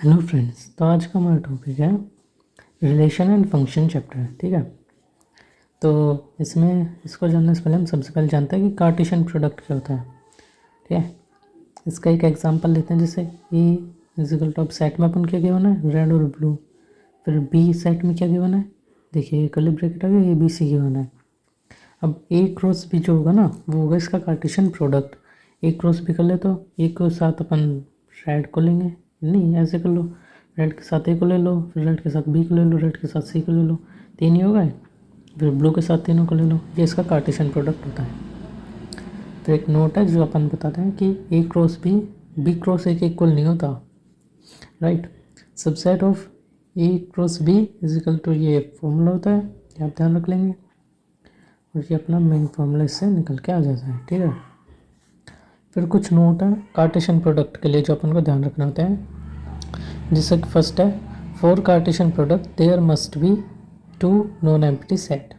Hello friends, तो आज का हमारा टॉपिक है रिलेशन एंड फंक्शन चैप्टर। ठीक है, तो इसको जानने से पहले हम सबसे पहले जानते हैं कि कार्टेशियन प्रोडक्ट क्या होता है। ठीक है, इसका एक एग्जांपल लेते हैं। जैसे ए इजिकल टू, सेट में अपन क्या गिवन है, रेड और ब्लू। फिर बी सेट में क्या गिवन है, देखिए कर्ली ब्रैकेट आ गया, ए बी सी गिवन है। अब ए क्रॉस बी जो होगा ना, वो होगा इसका कार्टेशियन प्रोडक्ट। ए क्रॉस बी कर ले तो ए के साथ अपन रेड को लेंगे, नहीं ऐसे कर लो, रेड के साथ ए को ले लो, फिर रेड के साथ बी को ले लो, रेड के साथ सी को ले लो, तीन ही हो गए। फिर ब्लू के साथ तीनों को ले लो, ये इसका कार्टेशियन प्रोडक्ट होता है। तो एक नोट है जो अपन बताते हैं कि A cross B cross A के इक्वल नहीं होता, right. Subset of A cross B is equal to, ये फॉर्मूला होता है, ये आप ध्यान रख लेंगे, और ये अपना मेन फॉर्मूला इससे निकल के आ जाता है। ठीक है, फिर कुछ नोट है कार्टेशियन प्रोडक्ट के लिए जो अपन को ध्यान रखना होता है। जैसे कि फर्स्ट है, for cartesian product there must be two non empty set.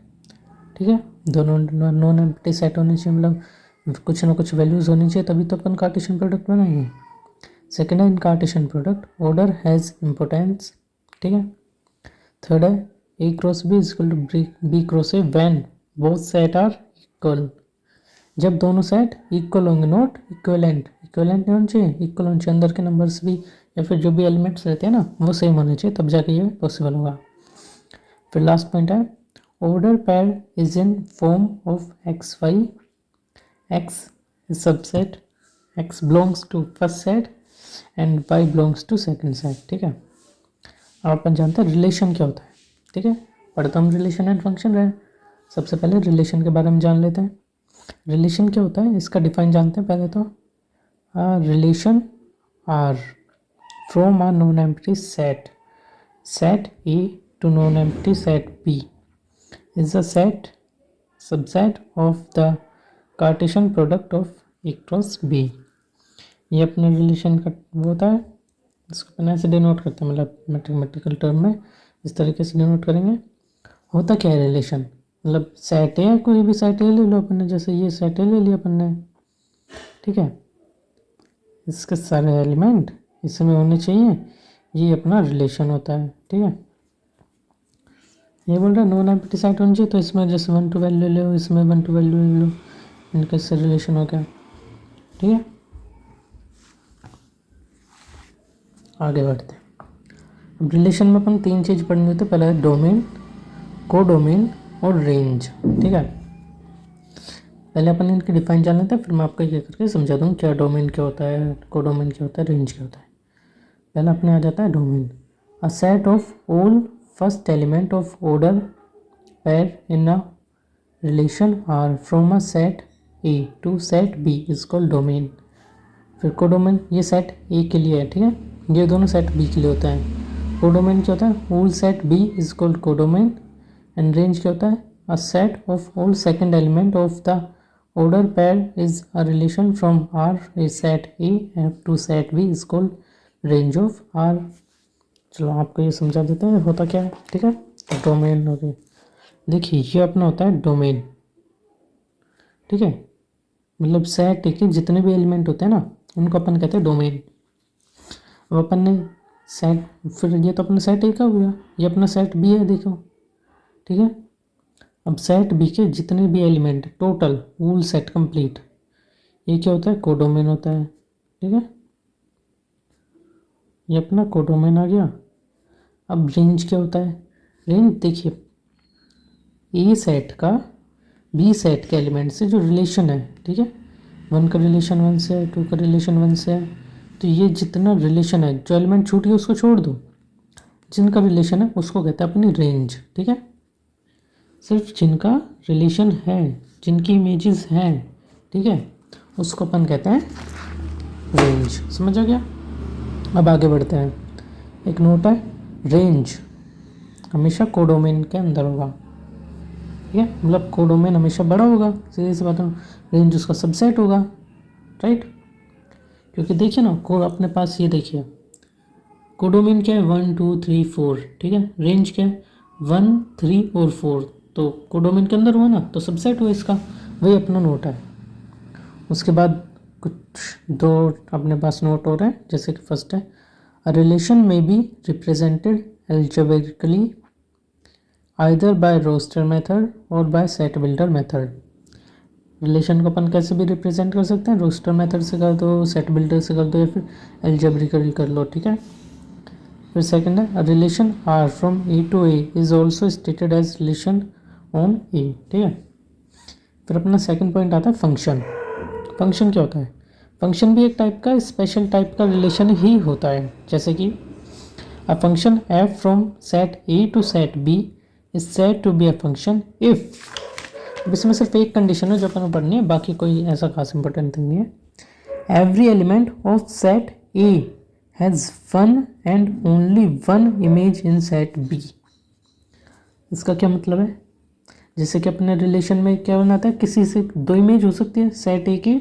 ठीक है, दोनों नॉन एम्प्टी सेट होने चाहिए, मतलब कुछ ना कुछ वैल्यूज़ होनी चाहिए, तभी तो अपन कार्टेशियन प्रोडक्ट बनाएंगे। सेकेंड है, in Cartesian product order has importance. ठीक है, थर्ड है, A cross B is equal to B cross A when both set are equal. जब दोनों सेट इक्वल होंगे, नॉट इक्वलेंट, इक्वलेंट नहीं होना चाहिए, इक्वल होना चाहिए, अंदर के नंबर्स भी या फिर जो भी एलिमेंट्स रहते हैं ना वो सेम होने चाहिए, तब जाके ये पॉसिबल होगा। फिर लास्ट पॉइंट है, order pair is in form of X Y, X is subset, X belongs to first set and Y belongs to second set. ठीक है, अब अपन जानते हैं रिलेशन क्या होता है। ठीक है, पढ़ते हम रिलेशन एंड फंक्शन रहे। सबसे पहले रिलेशन के बारे में जान लेते हैं। रिलेशन क्या होता है, इसका डिफाइन जानते हैं पहले तो। Relation R from a non empty set, set A to non empty set B is a set subset of the cartesian product of A cross B. ये अपने रिलेशन का वो होता है, इसको अपन ऐसे डिनोट करते हैं, मतलब मैथमेटिकल टर्म में इस तरीके से डिनोट करेंगे। होता क्या है रिलेशन, मतलब सेट है, कोई भी सेट ए ले लो अपन ने, जैसे ये सेट ए ले लिया अपन ने। ठीक है, इसके सारे एलिमेंट इसमें होने चाहिए, ये अपना रिलेशन होता है। ठीक है, ये बोल रहा है नॉन एम्प्टी सेट होनी चाहिए, तो इसमें जैसे 1 to वैल्यू ले लो, इसमें 1 to वैल्यू ले लो, इनका इससे रिलेशन हो गया। ठीक है, आगे बढ़ते हैं। अब रिलेशन में अपन तीन चीज़ पढ़नी होती है। पहला है डोमेन, कोडोमेन और रेंज। ठीक है, पहले अपन इनके डिफाइन जान लेते हैं, फिर मैं आपको ये करके समझा दूँ क्या डोमेन क्या होता है, कोडोमेन क्या होता है, रेंज क्या होता है। पहले अपने आ जाता है domain, a set of all first element of order pair in a relation R from a set A to set B is called domain. फिर कोडोमेन, ये सेट ए के लिए है, ठीक है, ये दोनों सेट बी के लिए होता है। कोडोमेन क्या होता है, all set B is called codomain. And range क्या होता है, a set of all second element of the order pair is a relation from R a set A to set B is called range of R. चलो आपको ये समझा देते हैं होता क्या है। ठीक है, डोमेन हो गई, देखिए ये अपना होता है डोमेन। ठीक है, मतलब सेट के जितने भी एलिमेंट होते हैं ना उनको अपन कहते हैं डोमेन। अब अपन ने सेट, फिर ये तो अपना सेट ए का हो गया, ये अपना सेट बी है, देखो। ठीक है, अब सेट बी के जितने भी एलिमेंट टोटल वूल सेट कंप्लीट, ये क्या होता है, कोडोमेन होता है। ठीक है, ये अपना कोडोमेन आ गया। अब रेंज क्या होता है, रेंज देखिए ए सेट का बी सेट के एलिमेंट से जो रिलेशन है, ठीक है, 1 का रिलेशन 1 से है, 2 का रिलेशन 1 से है, तो ये जितना रिलेशन है, जो एलिमेंट छूट गया उसको छोड़ दो, जिनका रिलेशन है उसको कहते हैं अपनी रेंज। ठीक है, सिर्फ जिनका रिलेशन है, जिनकी इमेजेस हैं, ठीक है, उसको अपन कहते हैं रेंज। समझ आ गया। अब आगे बढ़ते हैं। एक नोट है, रेंज हमेशा कोडोमेन के अंदर होगा। ठीक है, मतलब कोडोमेन हमेशा बड़ा होगा, सीधी सी बात है, रेंज उसका सबसेट होगा, राइट। क्योंकि देखिए ना, को अपने पास ये देखिए कोडोमेन क्या है, 1 2 3 4, ठीक है, रेंज क्या है 1 3 और 4, तो कोडोमेन के अंदर हुआ ना, तो सबसेट हुआ इसका, वही अपना नोट है। उसके बाद कुछ दो अपने पास नोट हो रहे हैं, जैसे कि फर्स्ट है, A relation may be represented algebraically either by roster method or by set builder method. Relation को अपन कैसे भी रिप्रेजेंट कर सकते हैं, रोस्टर मेथड से कर दो, सेट बिल्डर से कर दो, या फिर एल्जेब्रिकली कर लो, ठीक है। फिर सेकंड है relation R from A to A is also stated as relation on A, ठीक है। फिर अपना सेकंड पॉइंट आता है फंक्शन। फंक्शन क्या होता है? फंक्शन भी एक टाइप का स्पेशल टाइप का रिलेशन ही होता है, जैसे कि a function F from set A to set B is said to be a function if. इसमें सिर्फ एक कंडीशन है जो अपन को पढ़नी है, बाकी कोई ऐसा खास इंपॉर्टेंट थिंग नहीं है। Every element of set A has one and only one image in set B. इसका क्या मतलब है? जैसे कि अपने रिलेशन में क्या बनाता है, किसी से दो इमेज हो सकती है, सेट ए की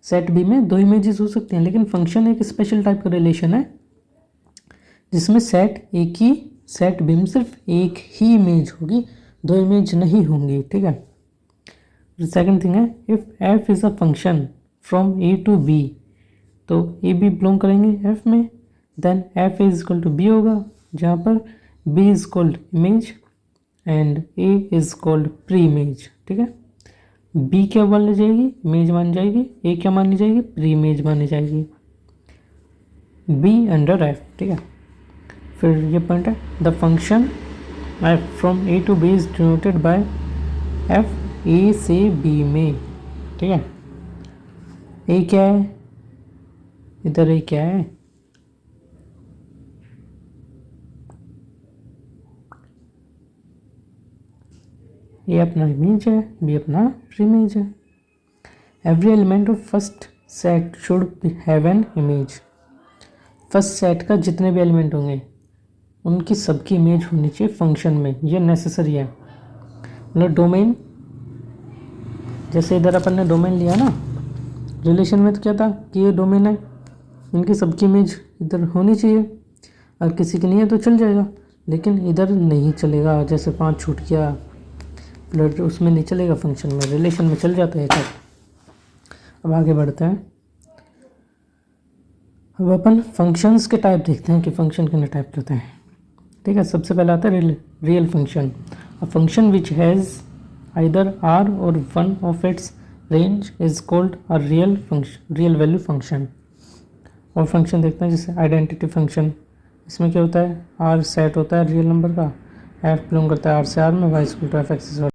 सेट बी में दो इमेजेस हो सकती हैं, लेकिन फंक्शन एक स्पेशल टाइप का रिलेशन है जिसमें सेट ए की सेट बी में सिर्फ एक ही इमेज होगी, दो इमेज नहीं होंगी, ठीक है। सेकंड थिंग है if F is a function from A to B, तो ए बी बिलोंग करेंगे एफ में, then F is equal to B होगा, जहाँ पर B is called image and A is called pre image, ठीक है। B क्या मानी जाएगी? इमेज मानी जाएगी। ए क्या मानी जाएगी? प्री इमेज मानी जाएगी। बी अंडर एफ, ठीक है। फिर ये पॉइंट है the function F from A to B is denoted by F A से बी में, ठीक है। ए क्या है? इधर ए क्या है? ये अपना इमेज है, बी अपना इमेज है। Every element of first set should have an image. First set का जितने भी एलिमेंट होंगे उनकी सबकी इमेज होनी चाहिए फंक्शन में, ये नेसेसरी है। मतलब डोमेन, जैसे इधर अपन ने डोमेन लिया ना रिलेशन में, तो क्या था कि ये डोमेन है, इनकी सबकी इमेज इधर होनी चाहिए, और किसी की नहीं है तो चल जाएगा, लेकिन इधर नहीं चलेगा। जैसे 5 छूट गया, उसमें नहीं चलेगा, फंक्शन में, रिलेशन में चल जाता है। अब आगे बढ़ते हैं। अब अपन फंक्शंस के टाइप देखते हैं कि फंक्शन कितने टाइप के होते हैं, ठीक है। सबसे पहले आता है real function. A function which has either R और one of its range is called a real value function. और फंक्शन देखते हैं जैसे आइडेंटिटी फंक्शन, इसमें क्या होता है, आर सेट होता है रियल नंबर का, एफ बिलोंग करता है आर से आर में, Y equal to F x